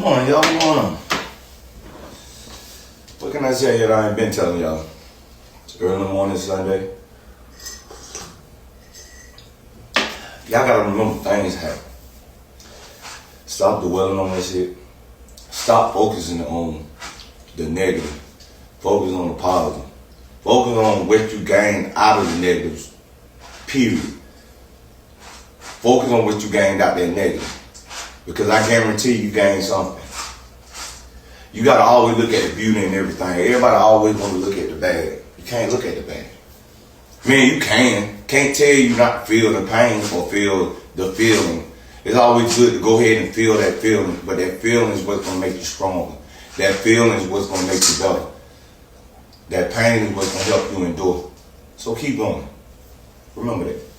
morning, y'all. What's going on? What can I say that I ain't been telling y'all? It's early in the morning Sunday. Y'all gotta remember things happen. Stop dwelling on that shit. Stop focusing on the negative. Focus on the positive. Focus on what you gain out of the negatives. Period. Focus on what you gained out that negative. Because I guarantee you gain something. You gotta always look at the beauty and everything. Everybody always want to look at the bad. You can't look at the bad. Man, you can. Can't tell you not to feel the pain or feel the feeling. It's always good to go ahead and feel that feeling, but that feeling is what's gonna make you stronger. That feeling is what's gonna make you better. That pain is what's gonna help you endure. So keep going. Remember that.